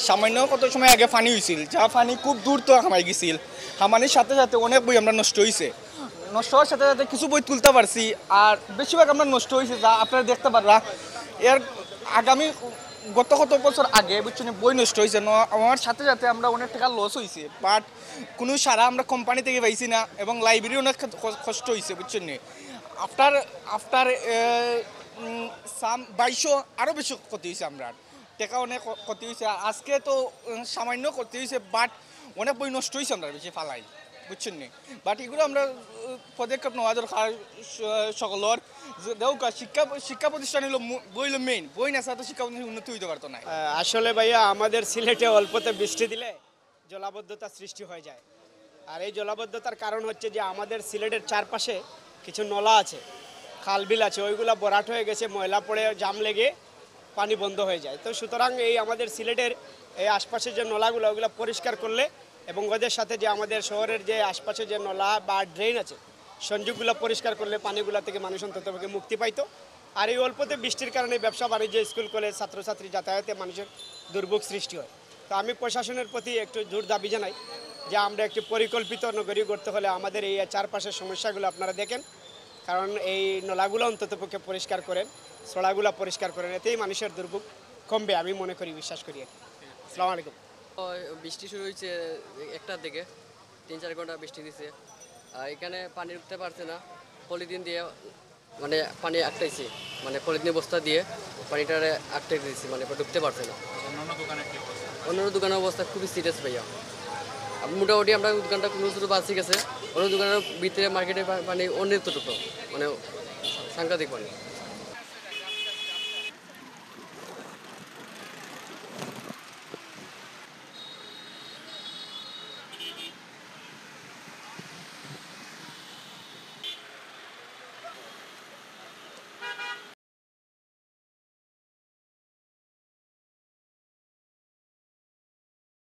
সামান্য কত সময় আগে পানি হয়েছিল, যা পানি খুব দূর তো হামাই গেছিল। হামানির সাথে সাথে অনেক বই আমরা নষ্ট হয়েছে, নষ্ট হওয়ার সাথে সাথে কিছু বই তুলতে পারছি, আর বেশিরভাগ আমরা নষ্ট হয়েছে, যা আপনারা দেখতে পারবা। এর আগামী কত বছর আগে বুঝছেন বই নষ্ট হয়েছে, আমার সাথে সাথে আমরা অনেক টাকা লস হয়েছে, বাট কোনো সারা আমরা কোম্পানি থেকে পাইছি না, এবং লাইব্রেরি অনেক কষ্ট হয়েছে বুঝছেন নি। আফটার আফটার সাম 2200 আরও বেশি ক্ষতি হয়েছে, আমরা টাকা অনেক ক্ষতি হয়েছে। আজকে তো সামান্য ক্ষতি হয়েছে, বাট অনেক বই নষ্ট হয়েছে আমরা বেশি ফালাই বুঝছেন নি। বাট এগুলো আমরা পদক্ষেপ নেওয়া দরকার সকলের। দেউকা শিক্ষা প্রতিষ্ঠান হলো বই হলো মেইন, বই না তো শিক্ষা প্রতিষ্ঠান উন্নতি হইতে পারতো না। আসলে ভাইয়া আমাদের সিলেটে অল্পতে বৃষ্টি দিলে জলাবদ্ধতা সৃষ্টি হয়ে যায়। আর এই জলাবদ্ধতার কারণ হচ্ছে যে আমাদের সিলেটের চারপাশে কিছু নলা আছে, খাল বিল আছে, ওইগুলো ভরাট হয়ে গেছে, ময়লা পড়ে জাম লেগে পানি বন্ধ হয়ে যায়। তো সুতরাং এই আমাদের সিলেটের এই আশপাশের যে নলাগুলো ওইগুলো পরিষ্কার করলে এবং ওদের সাথে যে আমাদের শহরের যে আশপাশে যে নলা বা ড্রেন আছে সংযোগগুলো পরিষ্কার করলে পানিগুলো থেকে মানুষ অন্ততপক্ষে মুক্তি পাইতো। আর এই অল্পতে বৃষ্টির কারণে ব্যবসা বাণিজ্য, স্কুল কলেজ, ছাত্রছাত্রী যাতায়াতে মানুষের দুর্ভোগ সৃষ্টি হয়। তো আমি প্রশাসনের প্রতি একটু জোর দাবি জানাই যে আমরা একটি পরিকল্পিত নগরী করতে হলে আমাদের এই চারপাশের সমস্যাগুলো আপনারা দেখেন, কারণ এই নলাগুলো অন্ততপক্ষে পরিষ্কার করেন, ছড়াগুলো পরিষ্কার করেন, এতেই মানুষের দুর্ভোগ কমবে আমি মনে করি, বিশ্বাস করি। আসসালামু আলাইকুম। বৃষ্টি শুরু হয়েছে একটার দিকে, 3-4 ঘন্টা বৃষ্টি দিচ্ছে, আর এখানে পানি উঠতে পারছে না। পলিথিন দিয়ে মানে পানি আটকাইছি, মানে পলিথিন বস্তা দিয়ে পানিটারে আটকে দিয়েছি, মানে ঢুকতে পারছে না। অন্য দোকানের অবস্থা খুবই সিরিয়াস ভাইয়া। মোটামুটি আমরা দোকানটা কোনো ছোটো বাঁচি গেছে, অন্য দোকানের ভিতরে মার্কেটে পানি অনেক টুকরো, মানে সাংঘাতিক পানি।